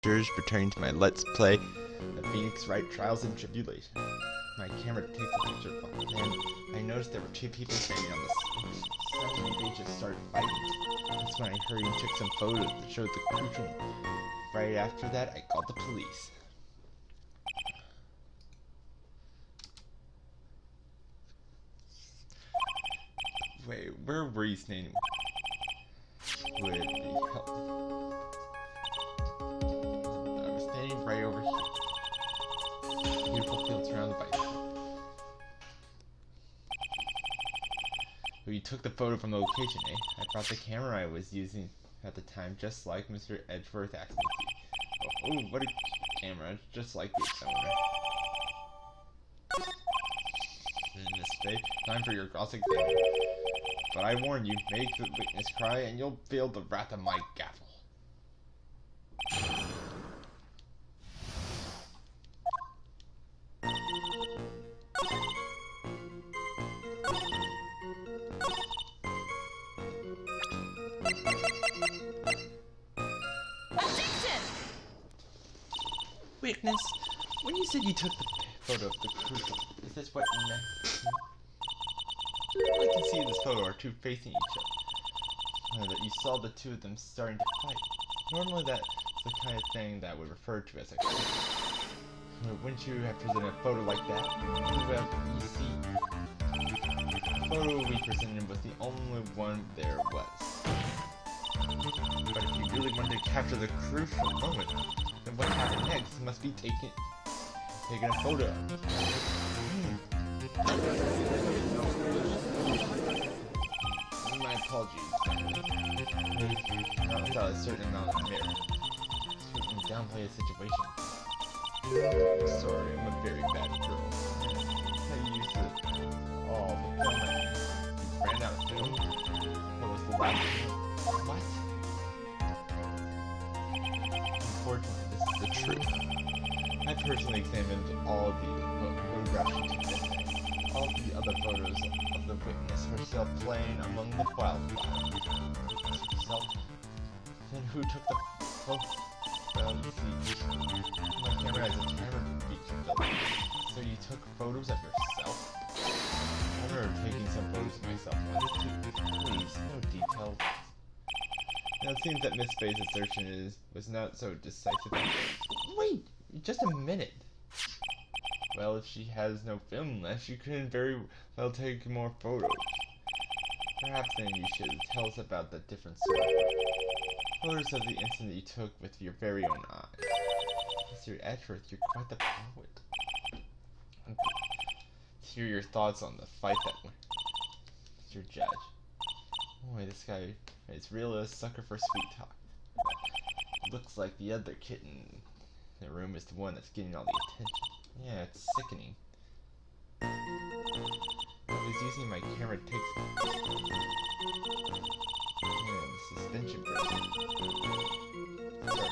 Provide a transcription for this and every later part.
Returning to my Let's Play the Phoenix Wright Trials and Tribulation. My camera takes a picture of them, and I noticed there were two people standing on the stage. Suddenly they just started fighting. That's when I hurried and took some photos that showed the crucial. Right after that, I called the police. Wait, where were you standing? Would it be helpful? Right over here. Beautiful fields surrounded by. Well, you took the photo from the location, eh? I brought the camera I was using at the time, just like Mr. Edgeworth asked me to. Oh, what a camera! Just like the owner. Miss Faye, time for your cross exam. But I warn you, make the witness cry, and you'll feel the wrath of my gavel. Witness, when you said you took the photo of the crucial, is this what you meant? All I can see in this photo are two facing each other. That you saw the two of them starting to fight. Normally that's the kind of thing that would refer to as a crucial. Wouldn't you have presented a photo like that? Well, you see, the photo we presented was the only one there was. But if you really wanted to capture the crucial moment, then what happened next must be taking a photo of. My apologies. Not without a certain amount of merit. Certainly downplay the situation. Sorry, I'm a very bad girl. I used it all the film. You ran out of film. That was the last film. What? Unfortunately, this is the truth. I personally examined all the photographs she took. All the other photos of the witness herself playing among the wildfire. Herself? Then who took the photo? Well, you see, my camera has a timer feature built in. So you took photos of yourself? I remember taking some photos of myself once too. Please, no details. Now it seems that Miss Faye's assertion was not so decisive. Wait, just a minute. Well, if she has no film left, she couldn't very well take more photos. Perhaps then you should tell us about the different photos of the incident you took with your very own eyes. Mr. Edgeworth, you're quite the poet. Let's hear your thoughts on the fight that went. Mr. Judge. Boy, this guy is real a sucker for sweet talk. Looks like the other kitten in the room is the one that's getting all the attention. Yeah, it's sickening. I was using my camera to take some. Yeah, the suspension brake. Sorry.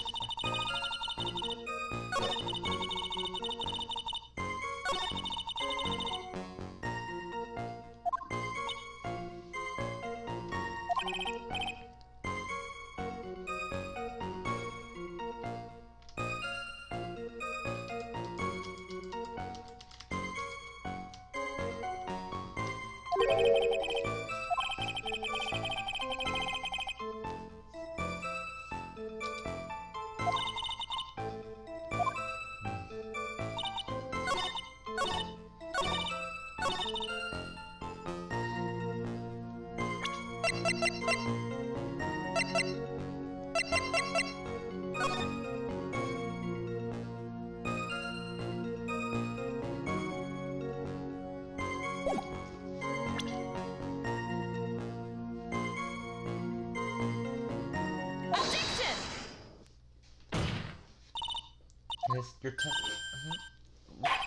Your test.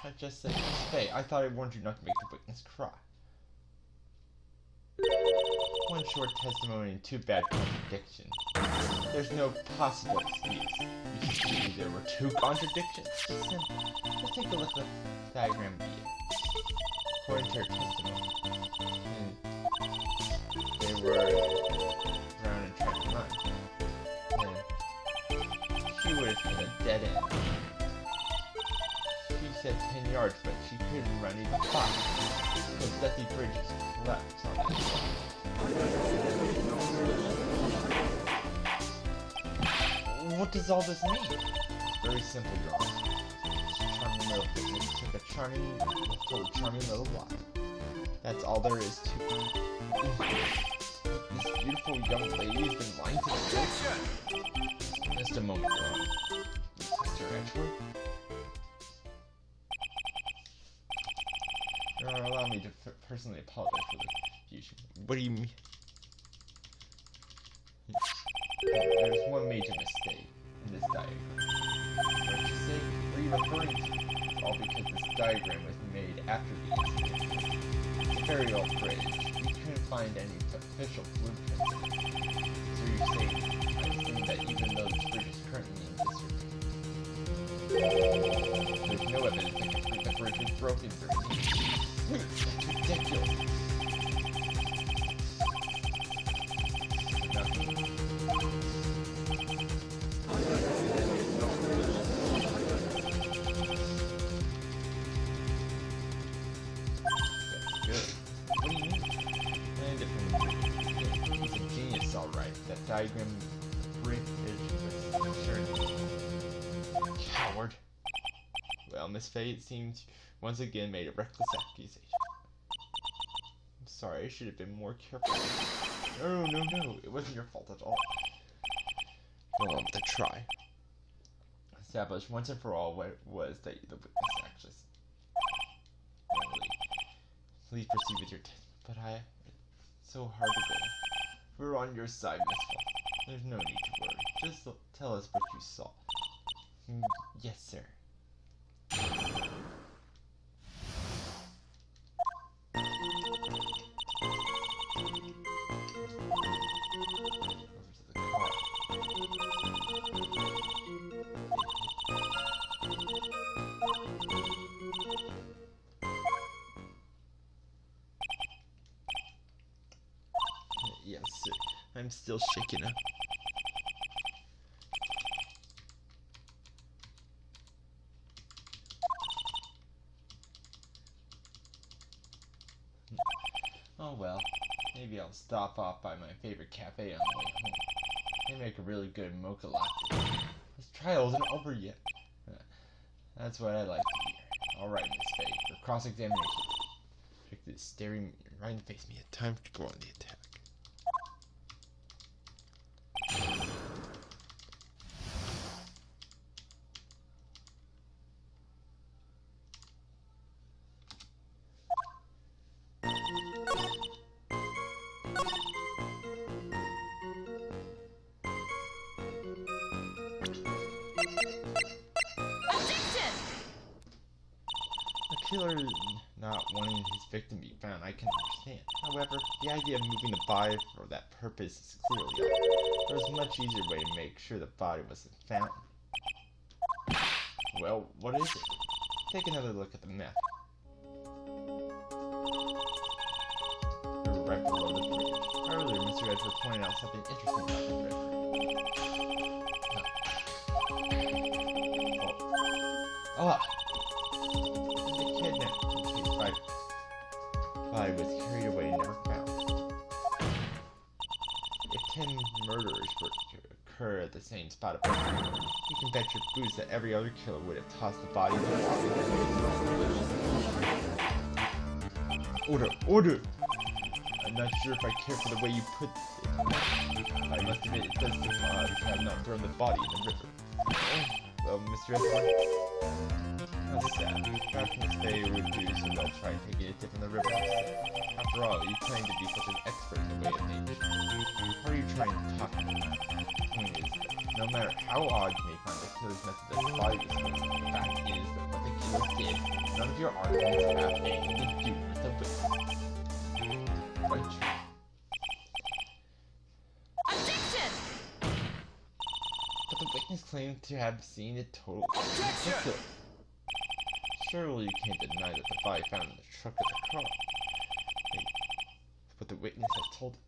I just said, hey, I thought I warned you not to make the witness cry. One short testimony and two bad contradictions. There's no possible excuse. You should see there were two contradictions. It's simple. Just take a look at the diagram view. According to her testimony, they were around and trying to run. Then she would have said a dead end. She said 10 yards, but she couldn't run even 5. Those dusty bridges collapsed on that side. What does all this mean? Very simple, Your Honor. This charming little business took told a charming little lie. That's all there is to it. This beautiful young lady has been lying to the judge. Just a moment, Your Honor. Mr. Edgeworth? Your Honor, allow me to personally apologize for the confusion. What do you mean? There's one major mistake in this diagram. What you say? What are you referring to? All because this diagram was made after the incident. It's a very old bridge. We couldn't find any official blueprints. So you're saying that even though this bridge is currently in disrepair, there's no evidence that can prove the bridge was broken during the incident. That's ridiculous. Diagram bridge was concerned. Coward. Well, Miss Fate seems once again made a reckless accusation. I'm sorry, I should have been more careful. No, it wasn't your fault at all. Go on with the try. Establish once and for all what it was that the witness actually said. Please proceed with your test, but it's so hard to go. We're on your side, Miss Fall. There's no need to worry. Just tell us what you saw. Yes, sir. Yes, sir. I'm still shaking up. Oh well, maybe I'll stop off by my favorite cafe on the way home. They make a really good mocha latte. This trial isn't over yet. That's what I like to hear. Alright, Miss Faye, for cross-examination. Trick is staring me right in the face. Me had time to go on the attack. Killer not wanting his victim to be found, I can understand. However, the idea of moving the body for that purpose is clearly off. There was a much easier way to make sure the body wasn't found. Well, what is it? Take another look at the map. We're right below the bridge. Earlier, Mr. Edward pointed out something interesting about the river. Body was carried away and never found. If 10 murderers were to occur at the same spot of murder, you can bet your boots that every other killer would have tossed the body in the water. Order! I'm not sure if I care for the way you put it. I must admit, it does seem odd to have not thrown the body in the river. Well, Mr. Edward, how sad. Perhaps Miss Faye would do so they'll try taking a dip in the river instead. After all, you claim to be such an expert in the way of nature. What are you trying to talk about? The point is that no matter how odd you may find the killer's method of body disposal, the fact is that what the killer did, none of your arguments have anything to do with the witness. Quite true. Witness claimed to have seen a total ridiculous. Surely you can't deny that the body found in the truck of the car. But the witness has told it.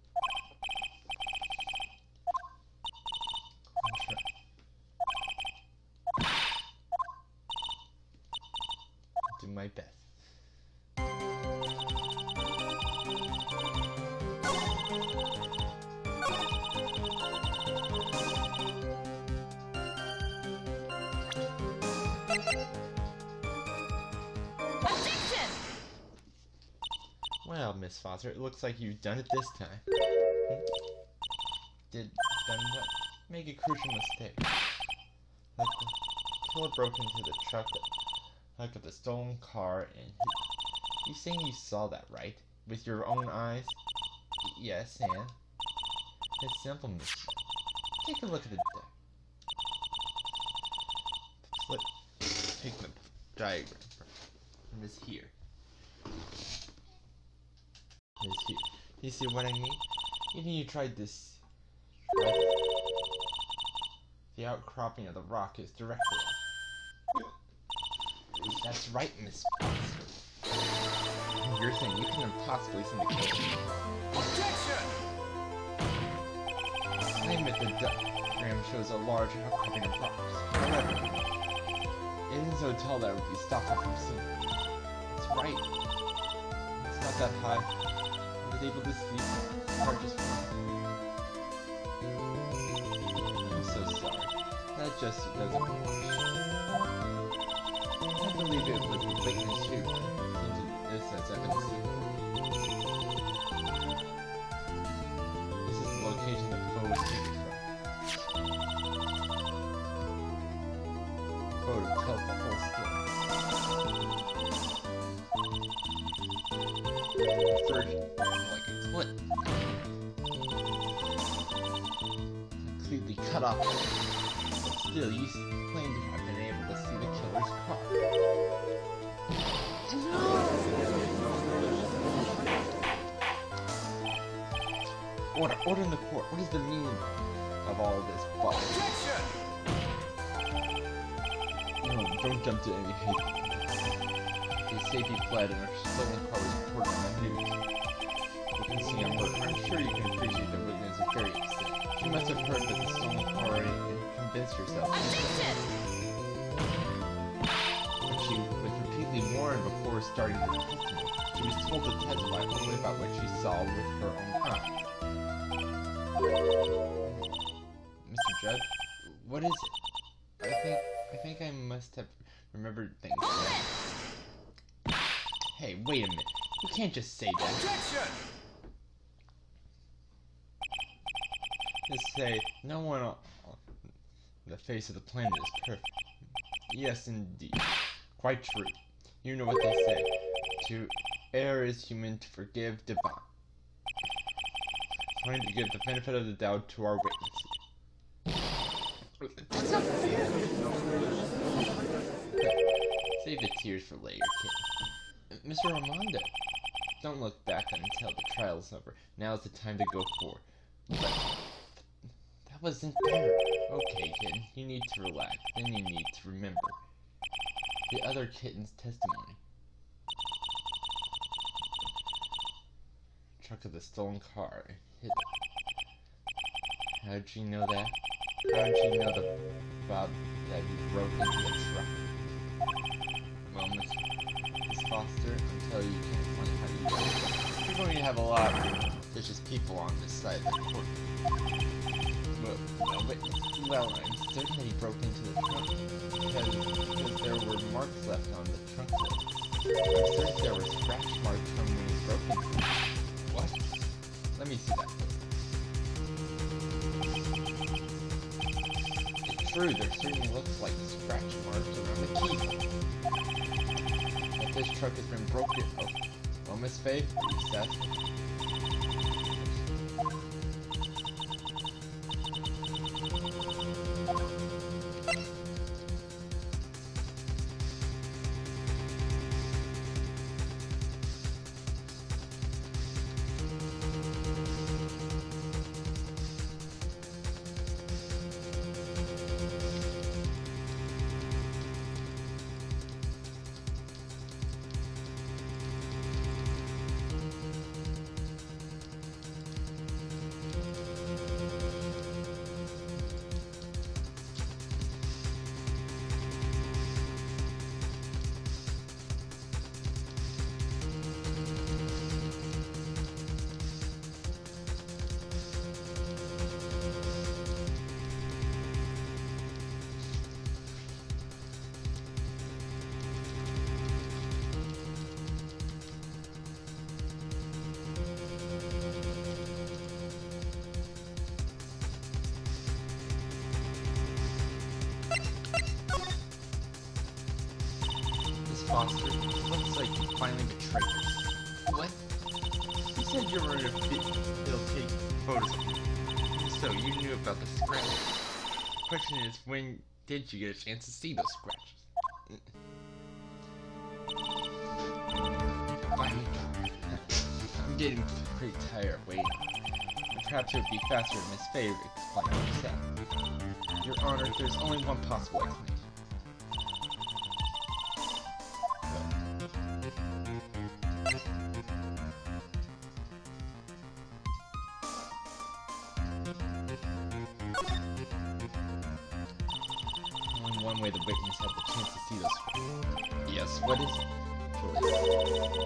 do my best. Objection! Well, Miss Foster, it looks like you've done it this time. Done what? Make a crucial mistake. Like the killer broke into the truck of the stolen car, and you saying you saw that, right? With your own eyes? Yes, and? It's simple, Miss. Take a look at the take the diagram from this here. This here. You see what I mean? Even you tried this, right? The outcropping of the rock is directly up. That's right, Miss Foster. You're saying you couldn't have possibly seen the killer. Objection! I admit the diagram shows a large outcropping of rocks. However, it isn't so tall that it would be stopped from seeing. That's right. It's not that high. I was able to see the car just fine. I'm so sorry. That just doesn't work. I believe it was the witness who presented this as evidence. This is the location the photo was taken from. The photo tells the whole story. First, like a clip. Completely cut off. But still, you claim to have been able to see the killer's car. Order in the court. What is the meaning of all of this bullshit? No, don't jump to any hate. They say he fled and our stolen car was reported on the news. You can see on her. I'm sure you can appreciate the witness is very upset. She must have heard that the stolen car and convinced herself. Objection! But she was repeatedly warned before starting her testimony. She was told to testify only about what she saw with her own eyes. Mr. Judd, what is it? I think I must have remembered things. Hey, wait a minute. You can't just say that. Objection! Just say, no one on the face of the planet is perfect. Yes, indeed. Quite true. You know what they say. To err is human, to forgive divine. Trying to give the benefit of the doubt to our witnesses. That's not fair. Save the tears for later, kid. Mr. Armando, don't look back until the trial's over. Now's the time to go forward. But that wasn't fair. Okay, kid, you need to relax. Then you need to remember the other kitten's testimony. Truck of the stolen car. Hit it. How did you know that? How did you know that you broke into the truck? Well, Miss Foster, until you can explain how you did it, you're going to have a lot of vicious people on this side of the court. Well, I'm certain that he broke into the trunk because there were marks left on the trunk lid. I'm certain there were scratch marks from when he broke into it. What? Let me see that photo. It's true, there certainly looks like scratch marks around the key. But this truck has been broken. Oh, Miss Faith, are you satisfied? Foster, it looks like you finally betrayed us. What? You said you were going to take photos of me. So you knew about the scratches. The question is, when did you get a chance to see those scratches? Finally, I'm getting pretty tired of waiting. Perhaps it would be faster if Miss Faye explained herself. Your Honor, there's only one possible explanation. Only one way the witness had the chance to see those scratches. Yes, what is it?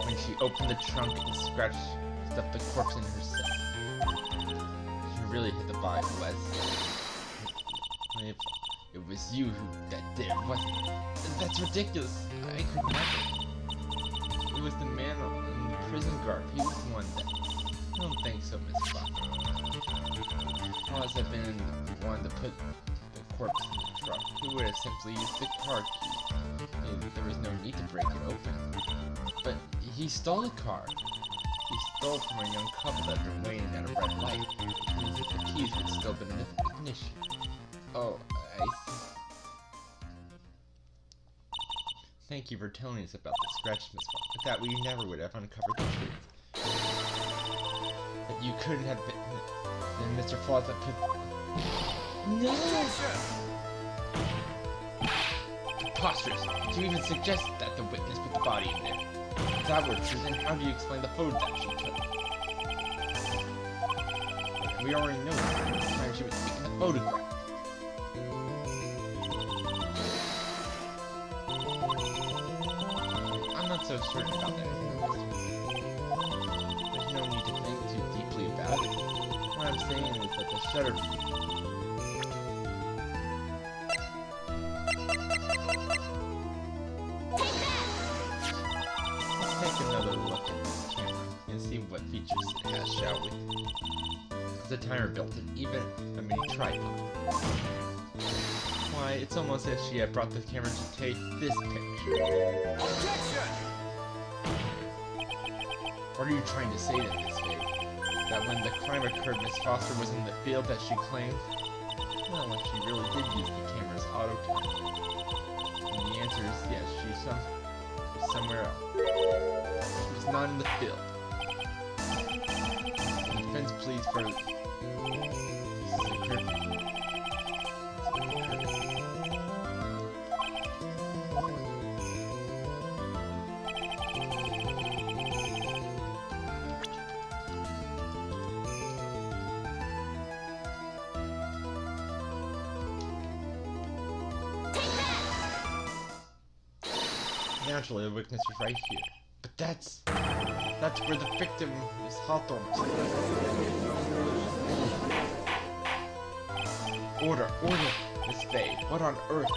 When she opened the trunk and scratched up the corpse in her cell. She really hit the body, Wes. If it was you that did it, wasn't it? That's ridiculous. I could never. It was the man in the prison guard. He was the one that... I don't think so, Miss Fox. Unless I've been the one to put the corpse in the trunk. He would have simply used the car key. There was no need to break it open. But he stole the car. He stole from a young couple that had been waiting at a red light, which means that the keys would still been in the ignition. Oh, I see. Thank you for telling us about the scratches, Miss Fox. Without we never would have uncovered the truth. But you couldn't have been... Then Mr. Flaws that could... No! Preposterous. To even suggest that the witness put the body in there. If that were true, then how do you explain the photo that she took? We already know that the time she was taking the photograph. I'm not so certain about that. There's no need to think too deeply about it. What I'm saying is that the shutter... Take another look at this camera and see what features it has, shall we? There's a timer built in, even a mini tripod. Why, it's almost as if she had brought the camera to take this picture. Objection! What are you trying to say then, Miss Faye? That when the crime occurred, Miss Foster was in the field that she claimed? Well, if she really did use the camera's auto timer. And the answer is yes, she's somewhere else. She was not in the field. The defense pleads for... Naturally, the witness is right here. But that's where the victim is Hawthorne. Order! Miss Faye, what on earth?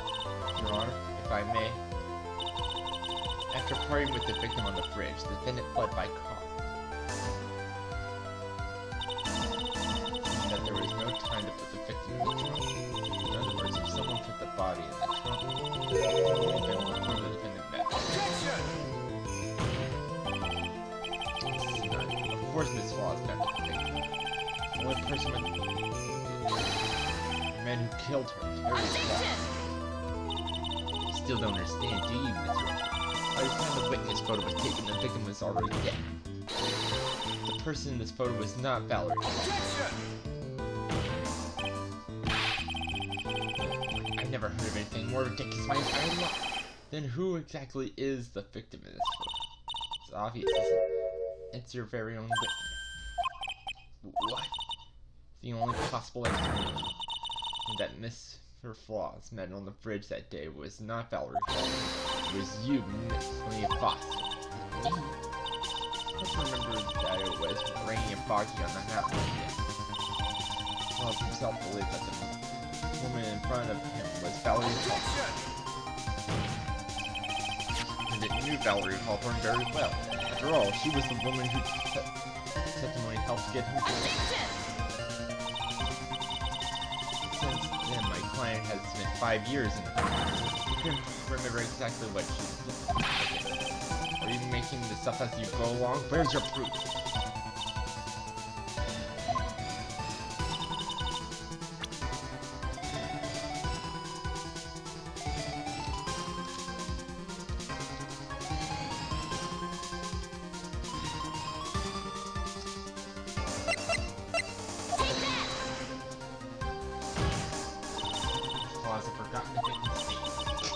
Your Honor, if I may. After parting with the victim on the bridge, the defendant fled by car. And that there was no time to put the victim in the trunk. In other words, if someone put the body in the trunk, it would have been before the defendant met. Of course, Miss Flaws met with the victim. The only person with the man who killed her, Terry Flaws. Still don't understand, do you, Miss Wright? By the time the witness photo was taken, the victim was already dead. The person in this photo was not Valerie. I never heard of anything more ridiculous in my entire life. Then who exactly is the victim in this photo? It's obvious, isn't it? It's your very own witness. What? The only possible explanation that Mr. Flaws met on the bridge that day was not Valerie Flaws. It was you, Miss Foster. Me? I just remember that it was rainy and foggy on the mountain again. Flaws himself believed that the woman in front of him was Valerie Flaws. And it knew Valerie Hawthorne very well. After all, she was the woman whose testimony helped get him killed. Since then, my client has spent 5 years in prison. He couldn't remember exactly what she did. Okay. Are you making this up as you go along? Where's your proof?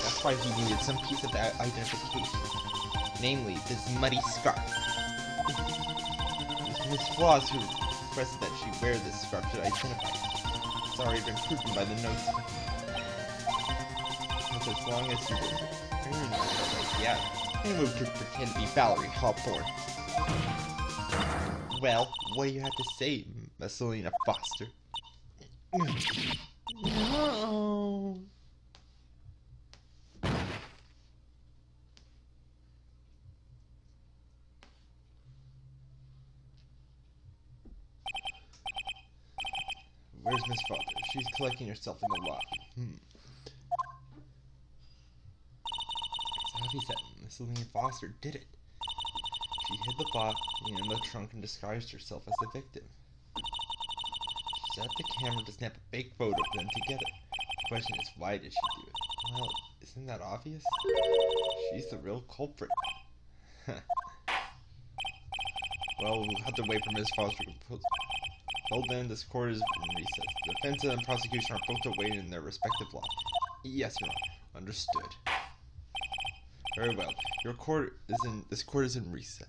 That's why he needed some piece of that identification. Namely, this muddy scarf. It's Miss Flaws who requested that she wear this scarf to identify it. It's already been proven by the notes. But as long as you were wearing this, yeah, anyone could pretend to be Valerie Hawthorne. Well, what do you have to say, Messalina Foster? No. Where's Miss Foster? She's collecting herself in the lobby. It's obvious that Messalina Foster did it. She hid the body in the trunk and disguised herself as the victim. She set the camera to snap a fake photo of them together. The question is, why did she do it? Well, isn't that obvious? She's the real culprit. Well, we'll have to wait for Miss Foster to put. Till then, this court is in recess. The defense and prosecution are both awaiting in their respective law. Yes, Your Honor. Understood. Very well. This court is in recess.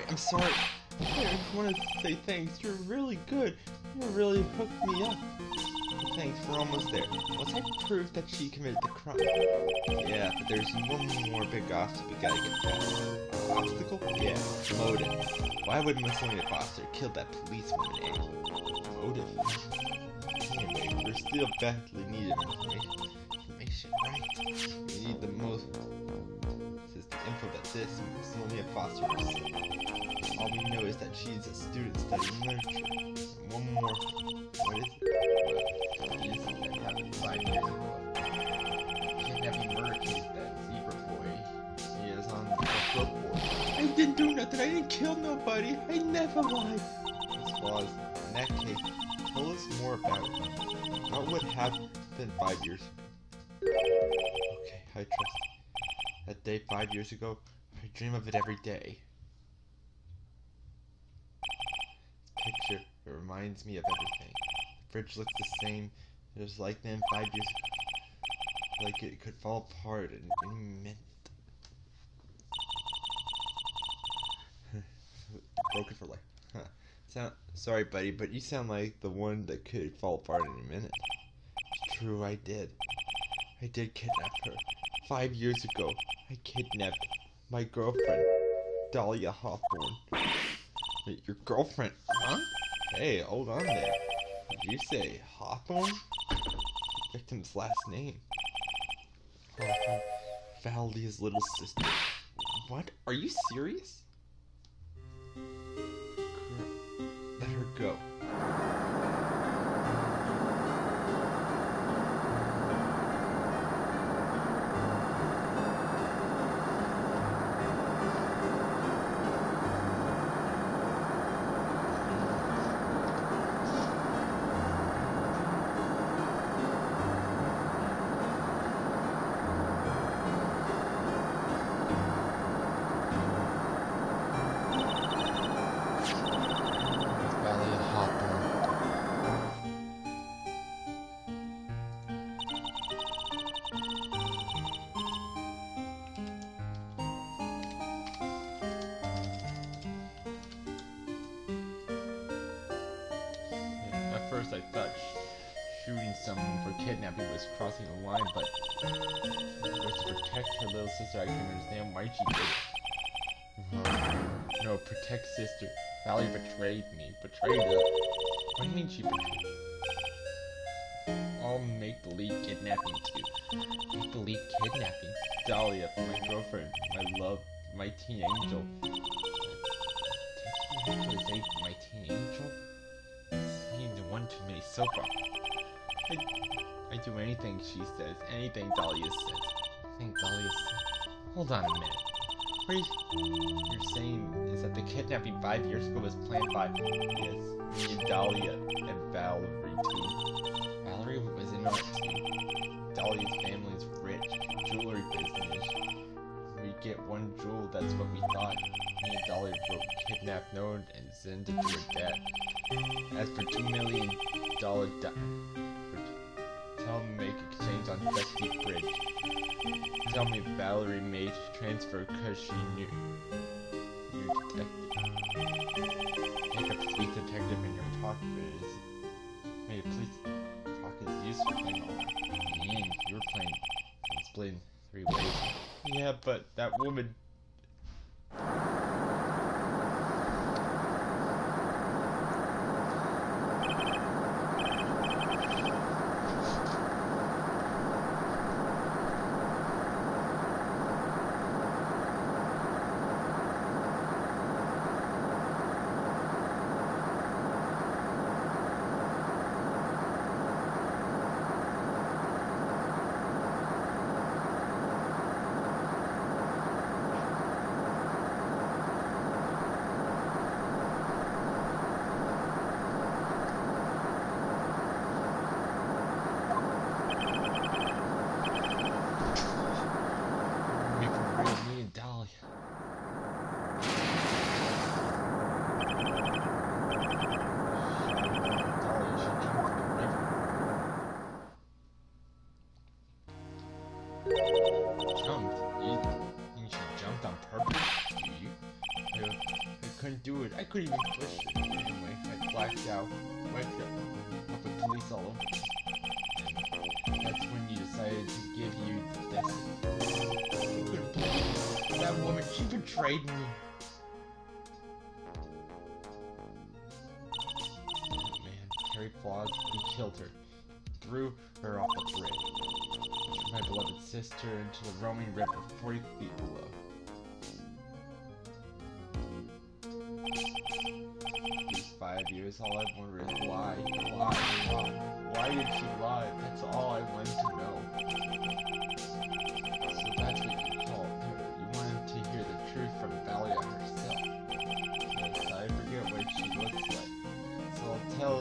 I'm sorry. I want to say thanks. You're really good. You really hooked me up. Thanks, we're almost there. What's that proof that she committed the crime? Yeah, but there's one more big obstacle we gotta get past. Obstacle? Yeah, motive. Why would Messalina Foster kill that policewoman anyway? Motive? Anyway, we're still badly needed information, right? We need the most. This is the info that this Messalina Foster received. All we know is that she's a student studying literature. One more. What is it? Well, it isn't that happened 5 years ago. Kidnapping murder case that zebra boy. She is on the board. I didn't do nothing. I didn't kill nobody. I never lied. Miss Flaws, in that case, tell us more about it. About what happened 5 years ago. Okay, I trust you. That day 5 years ago, I dream of it every day. Picture, it reminds me of everything. The fridge looks the same, just like then 5 years ago. Like it could fall apart in any minute. Broken for life. Huh. Sorry, buddy, but you sound like the one that could fall apart in a minute. It's true, I did. I did kidnap her. 5 years ago, I kidnapped my girlfriend, Dahlia Hawthorne. Your girlfriend? Huh? Hey, hold on there. Did you say Hawthorne? The victim's last name. Hawthorne. Valia's little sister. What? Are you serious? Girl, let her go. First I thought shooting someone for kidnapping was crossing the line, but if it was to protect her little sister, I can understand why she did it. No, protect sister. Valerie betrayed me. Betrayed her? What do you mean she betrayed me? All make-believe kidnapping too. Make-believe kidnapping? Dahlia, my girlfriend, my love, my teen angel. Did he actually say my teen angel? He's one too many so far. I do anything she says, anything Dahlia says. Anything Dahlia says. Hold on a minute. What you're saying is that the kidnapping 5 years ago was planned by, yes, me and Dahlia, and Valerie too. Valerie was in on it too. Dahlia's family's rich, jewelry business. We get one jewel, that's what we thought. Me and Dahlia wrote kidnap note and sent it to her dad. As for $2 million, tell him make exchange on Dusty Bridge. Tell me Valerie made transfer cause she knew detective. Take a police detective in your pocket is made a police talk is useful thing all right. In the end, you were playing and split in 3 ways. Yeah, but that woman do it. I couldn't even push it. Anyway, I blacked out. Waked up with police all over me. And that's when you decided to give you this. I couldn't believe it. That woman, she betrayed me. Oh man, Terry Flaws, he killed her. Threw her off the bridge. Threw my beloved sister into the roaming river 40 feet below. These 5 years, all I've wondered is why. Why did she lie? That's all I wanted to know. So that's what you called her. You wanted to hear the truth from Valeria herself. Yes, I forget what she looks like. So I'll tell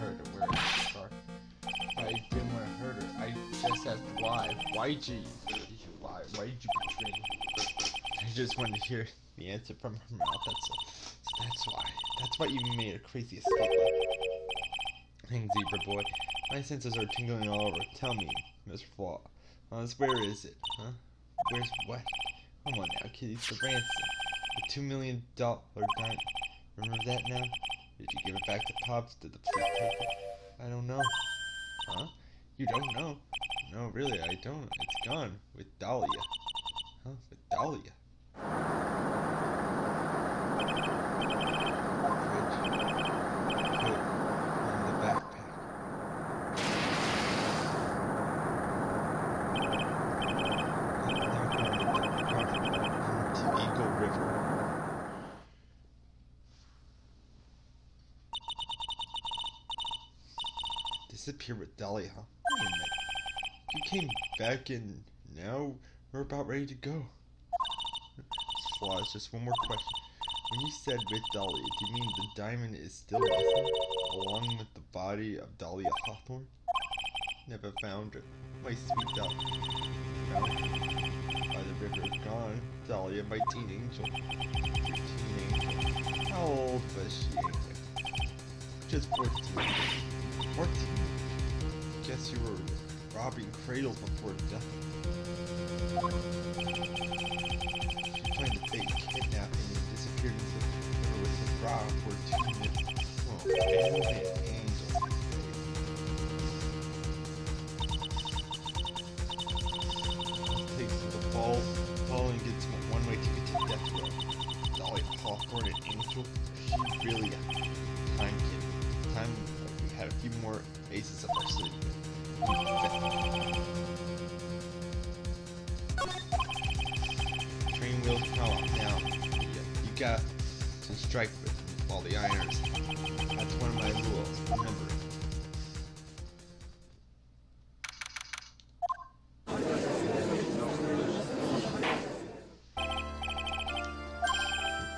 her to wear a scarf. I didn't want to hurt her. I just asked why. Why did you lie? Why did you betray me? I just wanted to hear the answer from her mouth, that's all. That's why. That's why you made a crazy escape like Hang zebra boy. My senses are tingling all over. Tell me, Mr. Flaw. Where is it? Huh? Where's what? Come on now, kiddies. The ransom. The $2 million diamond. Remember that now? Did you give it back to Pops? Did the police take it? I don't know. Huh? You don't know? No, really, I don't. It's gone. With Dahlia. Huh? With Dahlia. Disappear with Dahlia, huh? Wait a minute. You came back and now we're about ready to go. Flaws, just one more question. When you said with Dahlia, do you mean the diamond is still missing, along with the body of Dahlia Hawthorne? Never found her. My sweet Dahlia. Found her by the river, gone. Dahlia, my teen angel. Your teen angel. How old was she, angel? Just 14. 14? Guess you were robbing cradles before death. She planned to fake kidnapping and disappeared into the river with the bra for 2 minutes. Oh, man, angel. Takes the ball and gets one way ticket to death row. Dolly Hawthorne, an angel. She really time kid. Time we had a few more aces up our sleeve. Train wheels come off now. You got to strike with all the irons. That's one of my rules. Remember it.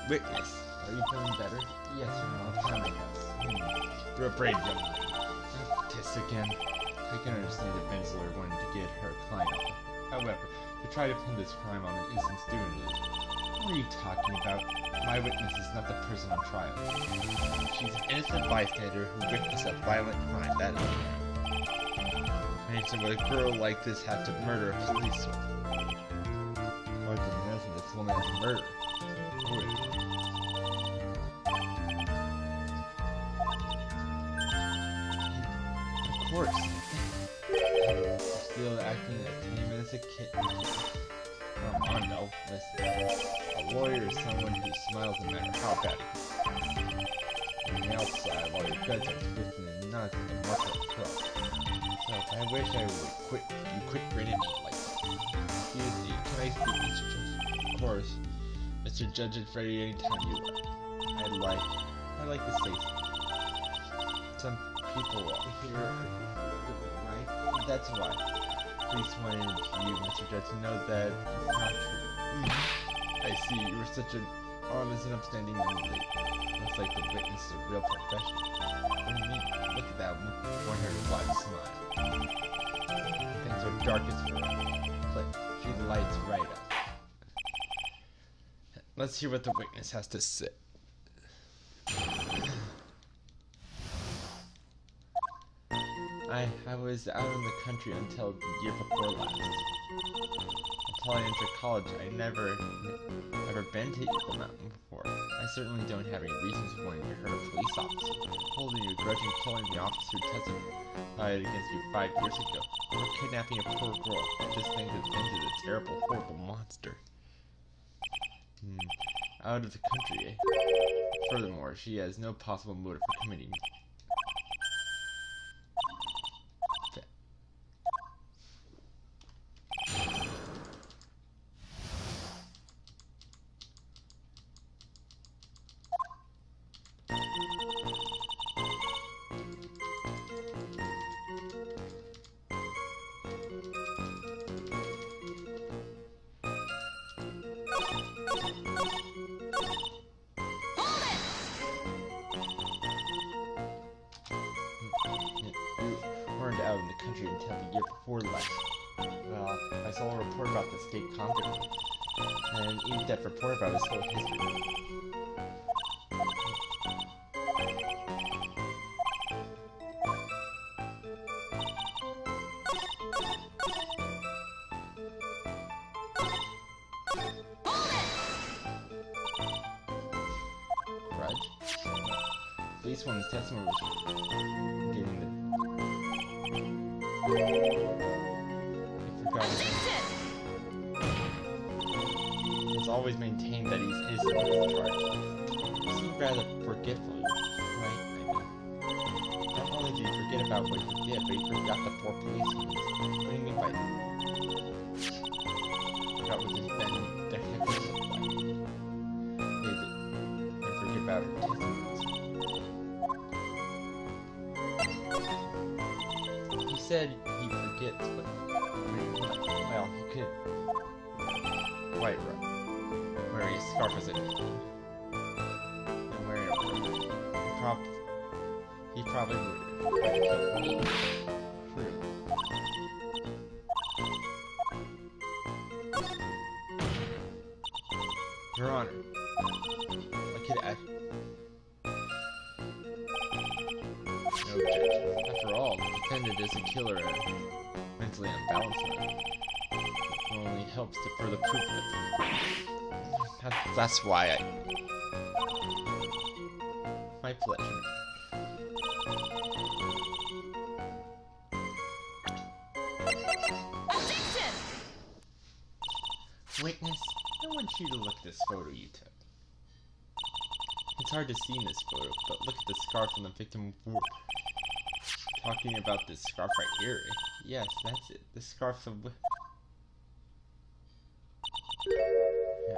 Witness, are you feeling better? Yes or no? Time like us. You're a brave young man. This again. I can understand if Bensler wanted to get her client off. However, to try to pin this crime on an innocent student is... What are you talking about? My witness is not the person on trial. She's an innocent bystander who witnessed a violent crime. That is would a girl like this have to murder a police officer? Hard to imagine this woman as a murderer. Of course. You're still acting as tame as a kitten. Come on, no. Listen. A lawyer is someone who smiles no matter how bad it is. On the outside, while your guts are twisted and nuts and muscle close. So, I wish I would quit. You quit grinning like that. Excuse me, can I speak, Mr. Judge? Of course. Mr. Judge and Freddy, anytime you like. I like to say something. Some people here are right? That's why. Police wanted you, Mr. Judge, to know that it's not true. I see, you were such an honest and upstanding young lady. Looks like the witness is a real professional. What do you mean? Look at that one-haired wide smile. Things are darkest for her, but she lights right up. Let's hear what the witness has to say. I was out in the country until the year before last. Until I entered college, I never been to Eagle Mountain before. I certainly don't have any reasons for wanting to hurt a police officer, holding you a grudge and killing the officer who testified against you 5 years ago, or kidnapping a poor girl. I just think that Vince is a terrible, horrible monster. Out of the country, eh? Furthermore, she has no possible motive for committing out in the country until the year before last. Well, I saw a report about the state Compton, and in that report about his whole history. Grudge? Police woman's testimony was giving the It's always maintained that he's innocent of the charge. You seem rather forgetful, right? Not only did you forget about what he did, but he forgot the poor policeman. What do you mean by that? Forgot what his been their head was like. And forget about her testimonies. He said he forgets, but well, he could quite wearing a scarf as it and wearing a robe. He probably would have killed me. True. Your Honor, I could add. No objection. After all, the defendant is a killer and mentally unbalanced man. It only helps to further prove it. That's why my pleasure. Objection! Witness, I want you to look at this photo you took. It's hard to see in this photo, but look at the scarf on the victim wore. Talking about this scarf right here. Yes, that's it. The scarf of... Yeah.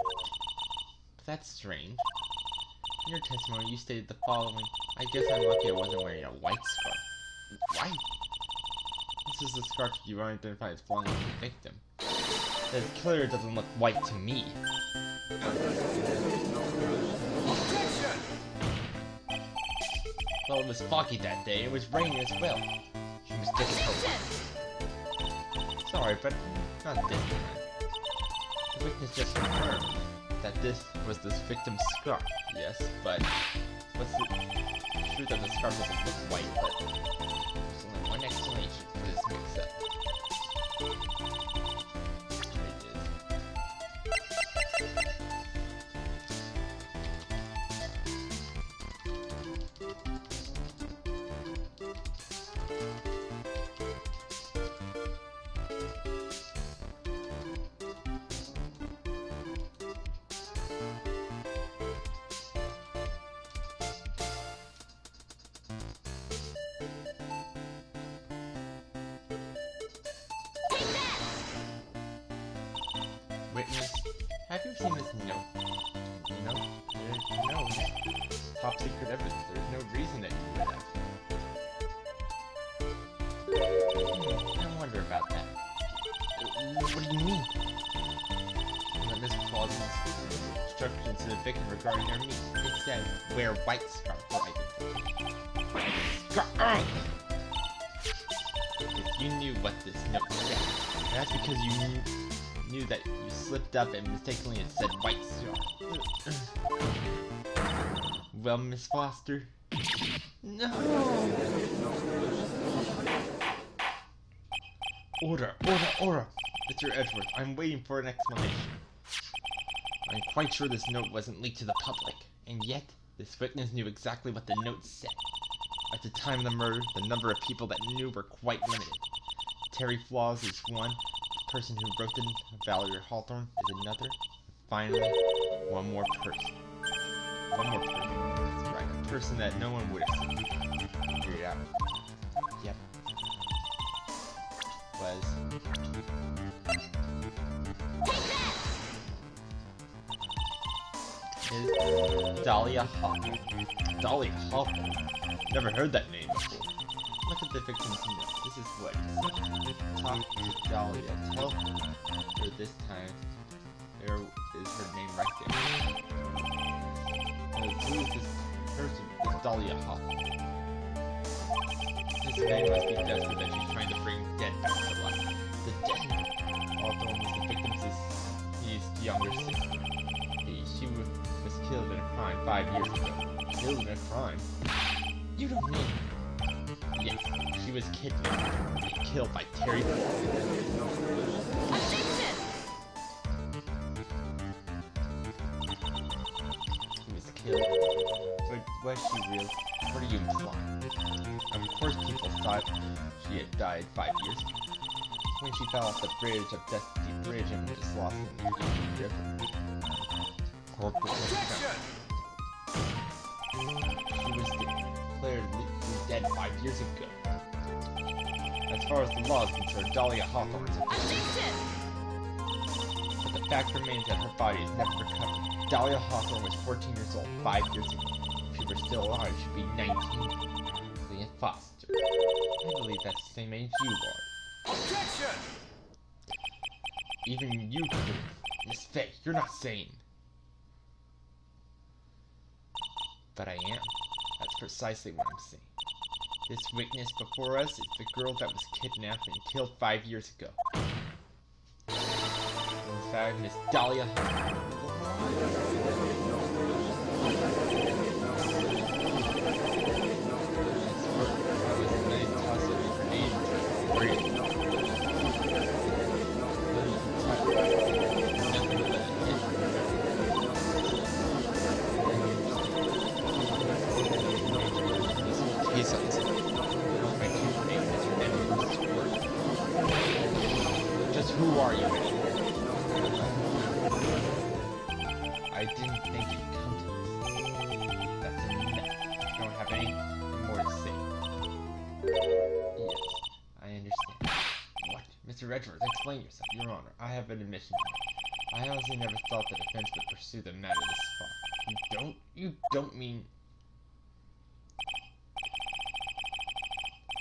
But that's strange. In your testimony, you stated the following. I guess I'm lucky I wasn't wearing a white scarf. White? This is the scarf you identify as belonging to the victim. The killer doesn't look white to me. Well, it was foggy that day. It was raining as well. She was difficult. Sorry, but not this time. The witness just confirmed that this was this victim's scarf. Yes, but what's the true that the scarf doesn't look white, but there's only one explanation for this mix-up. Witness, have you seen this note? No, no, top secret evidence. There's no reason that you would have. I wonder about that. What do you mean? That Miss Clausen's instructions to the victim regarding their meat. It said, wear white scarf for identification. Scarf! If you knew what this note said, that's because you knew that you slipped up and mistakenly it said white scarf. Well, Miss Foster? No! Order! Mr. Edgeworth, I'm waiting for an explanation. I'm quite sure this note wasn't leaked to the public, and yet, this witness knew exactly what the note said. At the time of the murder, the number of people that knew were quite limited. Terry Flaws is one, the person who wrote the Valerie Hawthorne is another, finally, one more person. That's right, a person that no one would have seen. Figure it out. Yep. Was... is Dahlia Hawthorne. Dahlia Hawthorne? Never heard that name before. Look at the victim's note. This is what it says. Talk to Dahlia. Tell her this time. There is her name right there. Who is this person? This Dahlia Hawthorne. This man must be desperate that she's trying to bring dead back to life. The dead? Hawthorne was the victim's his younger sister. She was killed in a crime 5 years ago. Killed in a crime? You don't mean... Yes, she was kidnapped and killed by Terry. Objection! She was killed. But was she real? What are you implying? Of course people thought she had died 5 years ago. When she fell off the bridge of Destiny Bridge and just lost in the river. Objection! She was declared dead 5 years ago. As far as the law is concerned, Dahlia Hawthorne is a Objection! but the fact remains that her body is never recovered. Dahlia Hawthorne was 14 years old 5 years ago. If she were still alive, she'd be 19. Leah Foster. I believe that's the same age you are. Objection! Even you could. Miss Faye, you're not sane. But I am. That's precisely what I'm saying. This witness before us is the girl that was kidnapped and killed 5 years ago. In fact, Miss Dahlia Hawthorne. That was a nice toss of a grenade. Great. Just who are you anyway? I didn't think you'd come to this. anything more to say. Yes, I understand. What? Mr. Redford, explain yourself, Your Honor. I have an admission to make. I honestly never thought the defense would pursue the matter this far. You don't mean...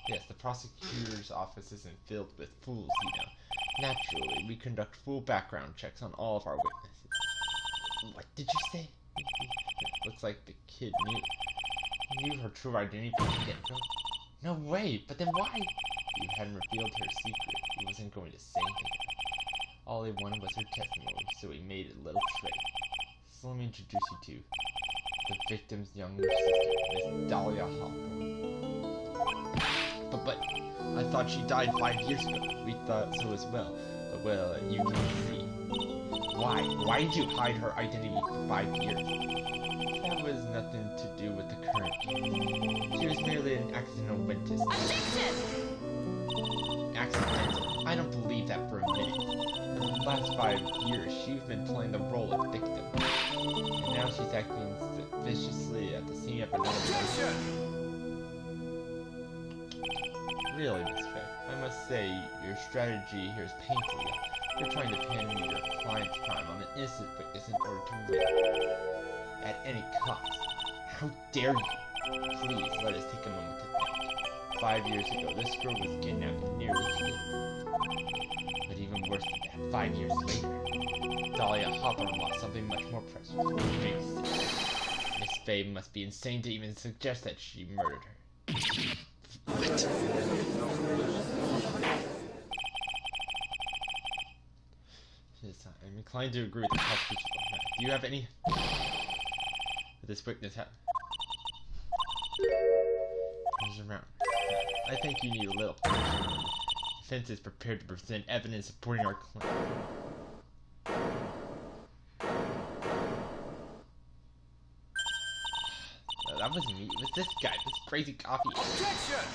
Yes, the prosecutor's office isn't filled with fools, you know. Naturally, we conduct full background checks on all of our witnesses. What did you say? Looks like the kid knew her true identity from the get-go. No way, but then why? You hadn't revealed her secret. He wasn't going to say anything. All he wanted was her testimony, so he made a little trade. So let me introduce you to the victim's younger sister, Miss Dahlia Hawthorne. But I thought she died 5 years ago. We thought so as well. But well, you can see. Why? Why did you hide her identity for 5 years? That was nothing to do with the current case. She was merely an accidental witness. Objection! Accidental? I don't believe that for a minute. For the last 5 years, she's been playing the role of victim. And now she's acting viciously at the scene of another murder. Really, Miss Faye, I must say, your strategy here is painful. You're trying to pin your client's crime on an innocent witness in order to win. At any cost. How dare you? Please, let us take a moment to think. 5 years ago, this girl was kidnapped and nearly killed. But even worse than that, 5 years later, Dahlia Hawthorne lost something much more precious. Miss Faye must be insane to even suggest that she murdered her. What? I'm inclined to agree with the prosecution. Do you have any... This witness around. I think you need a little punishment. The defense is prepared to present evidence supporting our claim. No, that wasn't me. It was this guy. This crazy coffee. Objection!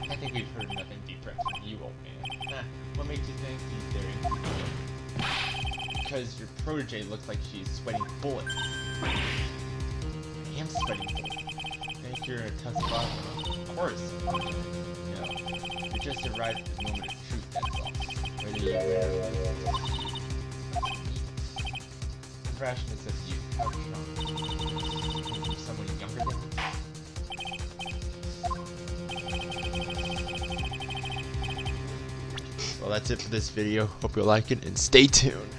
I think we've heard nothing deeper from you, old man. What makes you think he's there? Because your protege looks like she's sweating bullets. I am sweating bullets. Think you're in a tough spot? Of course. No. You just arrived at the moment of truth, that's all. Whether you win or lose. The rashness of youth, how strong. From someone younger than you? Well, that's it for this video. Hope you like it and stay tuned.